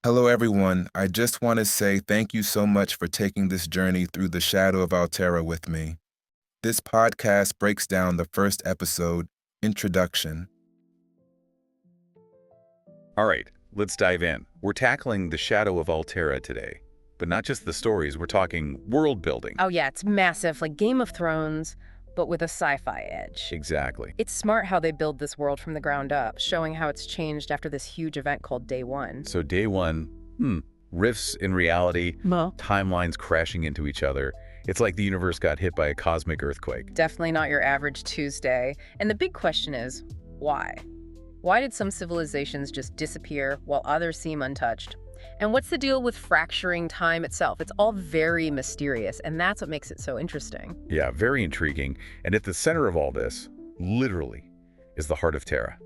Hello, everyone. I just want to say thank you so much for taking this journey through the Shadow of Alterra with me. This podcast breaks down the first episode, Introduction. All right, let's dive in. We're tackling the Shadow of Alterra today. But not just the stories, we're talking world building. Oh yeah, it's massive, like Game of Thrones, but with a sci-fi edge. Exactly. It's smart how they build this world from the ground up, showing how it's changed after this huge event called Day One. So day one, rifts in reality, Well, timelines crashing into each other. It's like the universe got hit by a cosmic earthquake. definitely not your average Tuesday. And the big question is, why? Why did some civilizations just disappear while others seem untouched? And what's the deal with fracturing time itself? It's all very mysterious, and that's what makes it so interesting. Yeah, very intriguing. And at the center of all this, literally, is the heart of Terra.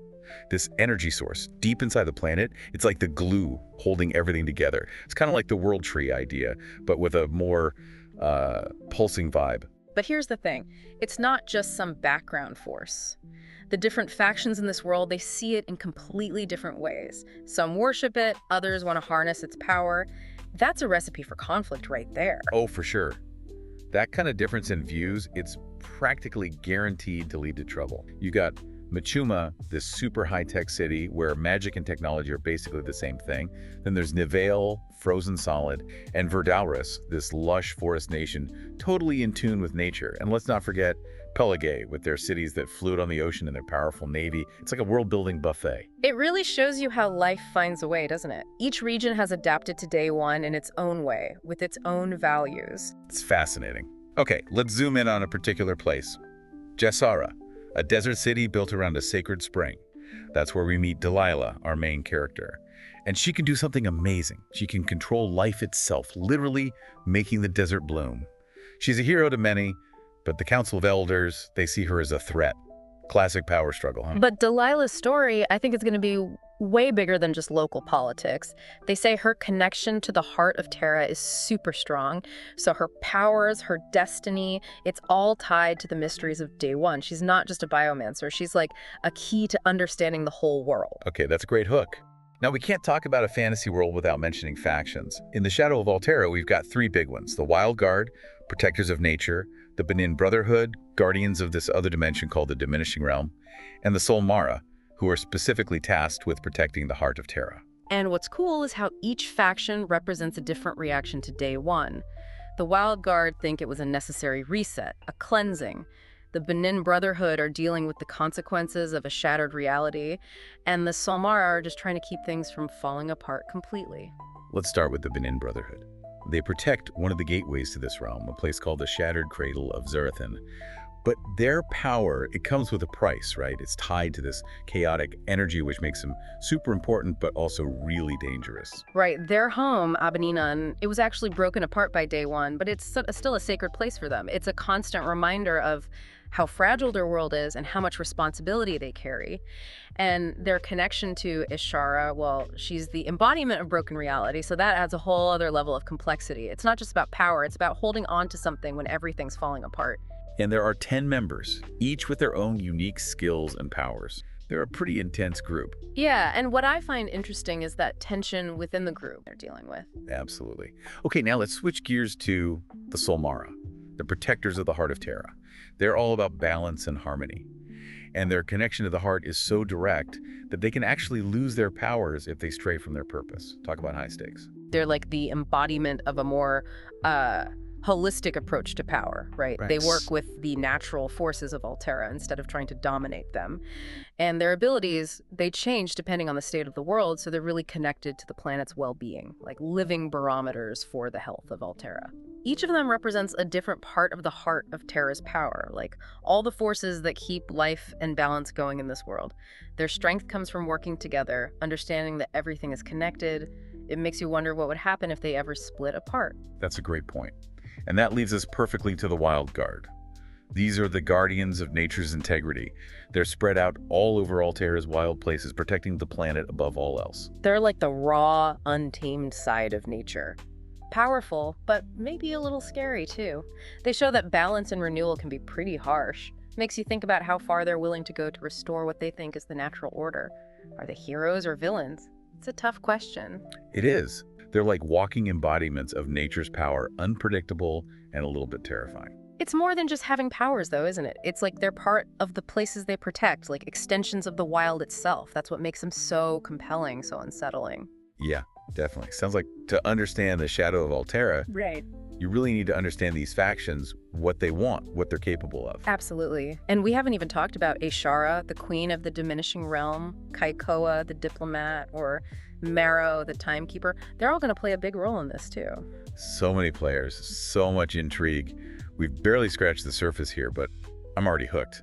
This energy source deep inside the planet, it's like the glue holding everything together. It's kind of like the world tree idea, but with a more pulsing vibe. But here's the thing, it's not just some background force. The different factions in this world, they see it in completely different ways. Some worship it, others want to harness its power. That's a recipe for conflict right there. Oh, for sure. That kind of difference in views, it's practically guaranteed to lead to trouble. You got Machuma, this super high-tech city where magic and technology are basically the same thing. Then there's Nivale, frozen solid, and Verdalrus, this lush forest nation, totally in tune with nature. And let's not forget Pelagay, with their cities that float on the ocean and their powerful navy. It's like a world-building buffet. It really shows you how life finds a way, doesn't it? Each region has adapted to Day One in its own way, with its own values. It's fascinating. Okay, let's zoom in on a particular place. Jasara, a desert city built around a sacred spring. That's where we meet Delilah, our main character. And she can do something amazing. She can control life itself, literally making the desert bloom. She's a hero to many, but the Council of Elders, they see her as a threat. Classic power struggle, huh? But Delilah's story, I think, is going to be way bigger than just local politics. They say her connection to the heart of Terra is super strong. So her powers, her destiny, it's all tied to the mysteries of Day One. She's not just a biomancer. She's like a key to understanding the whole world. Okay, that's a great hook. Now, we can't talk about a fantasy world without mentioning factions. In the Shadow of Alterra, we've got three big ones: the Wildguard, protectors of nature; the Benin Brotherhood, guardians of this other dimension called the Diminishing Realm; and the Solmara, who are specifically tasked with protecting the heart of Terra. And what's cool is how each faction represents a different reaction to Day One. The Wildguard think it was a necessary reset, a cleansing. The Benin Brotherhood are dealing with the consequences of a shattered reality, and the Solmara are just trying to keep things from falling apart completely. Let's start with the Benin Brotherhood. They protect one of the gateways to this realm, a place called the Shattered Cradle of Zurathan. But their power, it comes with a price, right? It's tied to this chaotic energy, which makes them super important, but also really dangerous. Right, their home, Abeninan, it was actually broken apart by Day One, but it's still a sacred place for them. It's a constant reminder of how fragile their world is and how much responsibility they carry. And their connection to Ishara, well, she's the embodiment of broken reality, so that adds a whole other level of complexity. It's not just about power, it's about holding on to something when everything's falling apart. And there are 10 members, each with their own unique skills and powers. They're a pretty intense group. Yeah, and what I find interesting is that tension within the group they're dealing with. Absolutely. Okay, now let's switch gears to the Solmara, the protectors of the heart of Terra. They're all about balance and harmony. And their connection to the heart is so direct that they can actually lose their powers if they stray from their purpose. Talk about high stakes. They're like the embodiment of a more holistic approach to power, right? Right. They work with the natural forces of Alterra instead of trying to dominate them. And their abilities, they change depending on the state of the world, so they're really connected to the planet's well-being, like living barometers for the health of Alterra. Each of them represents a different part of the heart of Terra's power, like all the forces that keep life and balance going in this world. Their strength comes from working together, understanding that everything is connected. It makes you wonder what would happen if they ever split apart. That's a great point. And that leads us perfectly to the Wildguard. These are the guardians of nature's integrity. They're spread out all over Alterra's wild places, protecting the planet above all else. They're like the raw, untamed side of nature. Powerful, but maybe a little scary too. They show that balance and renewal can be pretty harsh. Makes you think about how far they're willing to go to restore what they think is the natural order. Are they heroes or villains? It's a tough question. It is. They're like walking embodiments of nature's power, unpredictable and a little bit terrifying. It's more than just having powers, though, isn't it? It's like they're part of the places they protect, like extensions of the wild itself. That's what makes them so compelling, so unsettling. Yeah, definitely. Sounds like to understand the Shadow of Alterra, Right. you really need to understand these factions, what they want, what they're capable of. Absolutely. And we haven't even talked about Ashara, the queen of the diminishing realm, Kaikoa, the diplomat, or Marrow, the timekeeper. They're all going to play a big role in this, too. So many players, so much intrigue. We've barely scratched the surface here, but I'm already hooked.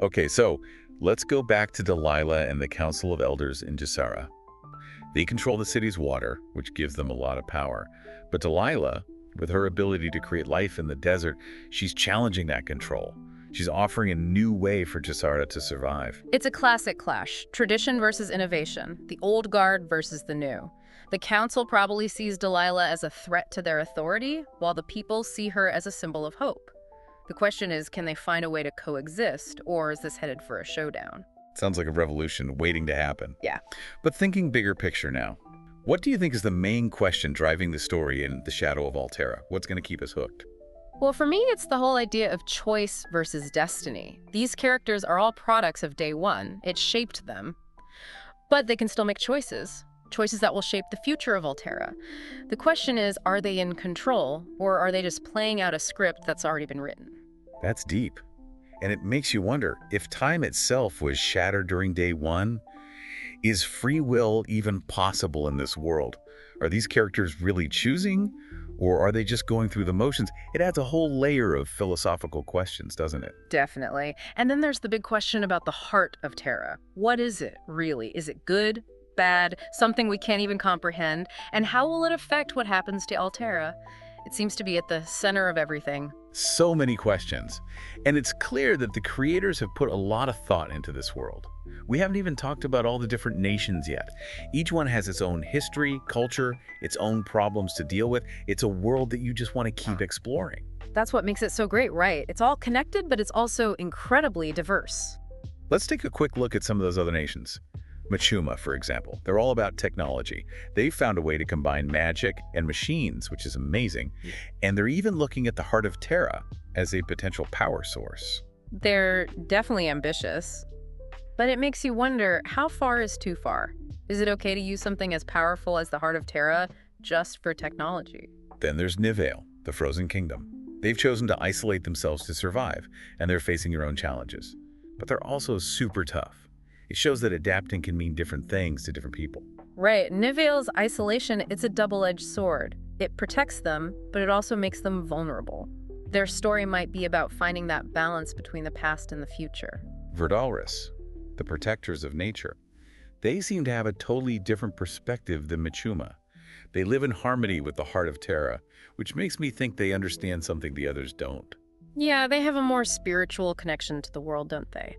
Okay, so let's go back to Delilah and the Council of Elders in Jasara. They control the city's water, which gives them a lot of power. But Delilah, with her ability to create life in the desert, she's challenging that control. She's offering a new way for Jasara to survive. It's a classic clash, tradition versus innovation, the old guard versus the new. The council probably sees Delilah as a threat to their authority, while the people see her as a symbol of hope. The question is, can they find a way to coexist, or is this headed for a showdown? Sounds like a revolution waiting to happen. Yeah. But thinking bigger picture now, what do you think is the main question driving the story in The Shadow of Alterra? What's going to keep us hooked? Well, for me, it's the whole idea of choice versus destiny. These characters are all products of day one. It shaped them. But they can still make choices. Choices that will shape the future of Alterra. The question is, are they in control, or are they just playing out a script that's already been written? That's deep. And it makes you wonder, if time itself was shattered during day one, is free will even possible in this world? Are these characters really choosing, or are they just going through the motions? It adds a whole layer of philosophical questions, doesn't it? Definitely. And then there's the big question about the heart of Terra. What is it, really? Is it good, bad, something we can't even comprehend? And how will it affect what happens to Alterra? It seems to be at the center of everything. So many questions. And it's clear that the creators have put a lot of thought into this world. We haven't even talked about all the different nations yet. Each one has its own history, culture, its own problems to deal with. It's a world that you just want to keep exploring. That's what makes it so great, right? It's all connected, but it's also incredibly diverse. Let's take a quick look at some of those other nations. Machuma, for example. They're all about technology. They've found a way to combine magic and machines, which is amazing. And they're even looking at the heart of Terra as a potential power source. They're definitely ambitious, but it makes you wonder, how far is too far? Is it okay to use something as powerful as the heart of Terra just for technology? Then there's Nivale, the Frozen Kingdom. They've chosen to isolate themselves to survive, and they're facing their own challenges. But they're also super tough. It shows that adapting can mean different things to different people. Right. Nivale's isolation, it's a double-edged sword. It protects them, but it also makes them vulnerable. Their story might be about finding that balance between the past and the future. Verdalris, the protectors of nature. They seem to have a totally different perspective than Machuma. They live in harmony with the heart of Terra, which makes me think they understand something the others don't. Yeah, they have a more spiritual connection to the world, don't they?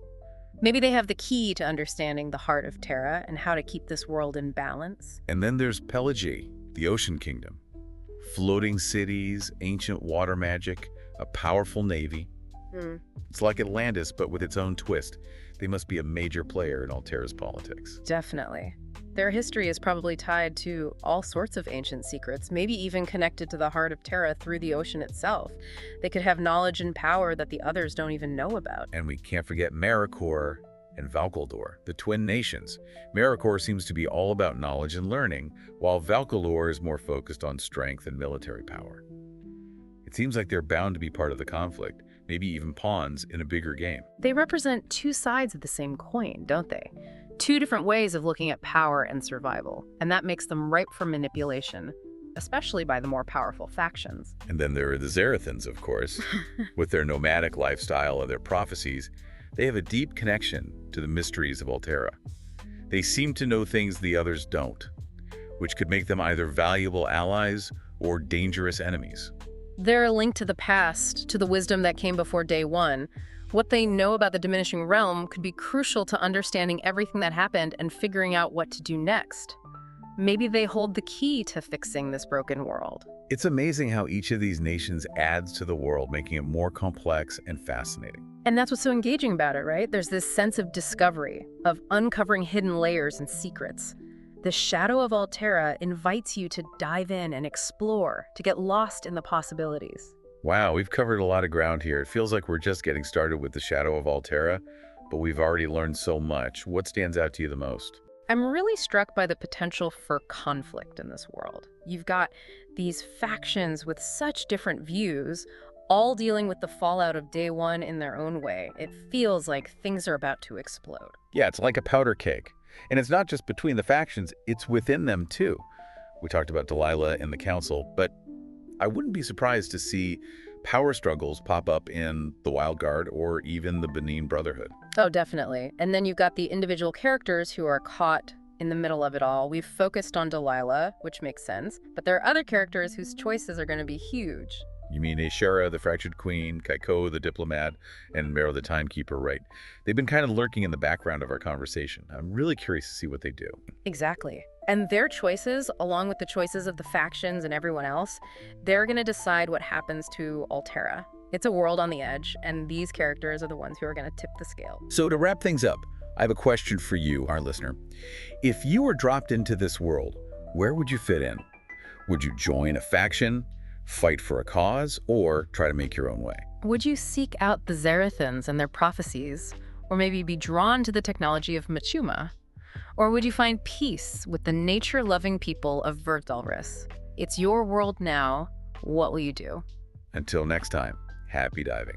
Maybe they have the key to understanding the heart of Terra and how to keep this world in balance. And then there's Pelagie, the Ocean Kingdom. Floating cities, ancient water magic, a powerful navy. It's like Atlantis, but with its own twist. They must be a major player in Alterra's politics. Definitely. Their history is probably tied to all sorts of ancient secrets, maybe even connected to the heart of Terra through the ocean itself. They could have knowledge and power that the others don't even know about. And we can't forget Marikor and Valkaldor, the twin nations. Marikor seems to be all about knowledge and learning, while Valkaldor is more focused on strength and military power. It seems like they're bound to be part of the conflict, maybe even pawns in a bigger game. They represent two sides of the same coin, don't they? Two different ways of looking at power and survival, and that makes them ripe for manipulation, especially by the more powerful factions. And then there are the Zarathans, of course. With their nomadic lifestyle and their prophecies, they have a deep connection to the mysteries of Alterra. They seem to know things the others don't, which could make them either valuable allies or dangerous enemies. They're linked to the past, to the wisdom that came before day one. What they know about the diminishing realm could be crucial to understanding everything that happened and figuring out what to do next. Maybe they hold the key to fixing this broken world. It's amazing how each of these nations adds to the world, making it more complex and fascinating. And that's what's so engaging about it, right? There's this sense of discovery, of uncovering hidden layers and secrets. The Shadow of Alterra invites you to dive in and explore, to get lost in the possibilities. Wow, we've covered a lot of ground here. It feels like we're just getting started with the Shadow of Alterra, but we've already learned so much. What stands out to you the most? I'm really struck by the potential for conflict in this world. You've got these factions with such different views, all dealing with the fallout of day one in their own way. It feels like things are about to explode. Yeah, it's like a powder keg. And it's not just between the factions, it's within them too. We talked about Delilah and the council, but I wouldn't be surprised to see power struggles pop up in the Wildguard or even the Benin Brotherhood. Oh, definitely. And then you've got the individual characters who are caught in the middle of it all. We've focused on Delilah, which makes sense, but there are other characters whose choices are going to be huge. You mean Jasara, the Fractured Queen, Kaiko, the Diplomat, and Mero, the Timekeeper, right? They've been kind of lurking in the background of our conversation. I'm really curious to see what they do. Exactly. And their choices, along with the choices of the factions and everyone else, they're going to decide what happens to Alterra. It's a world on the edge, and these characters are the ones who are going to tip the scale. So to wrap things up, I have a question for you, our listener. If you were dropped into this world, where would you fit in? Would you join a faction, fight for a cause, or try to make your own way? Would you seek out the Zarathans and their prophecies, or maybe be drawn to the technology of Machuma? Or would you find peace with the nature-loving people of Verdalris? It's your world now. What will you do? Until next time, happy diving.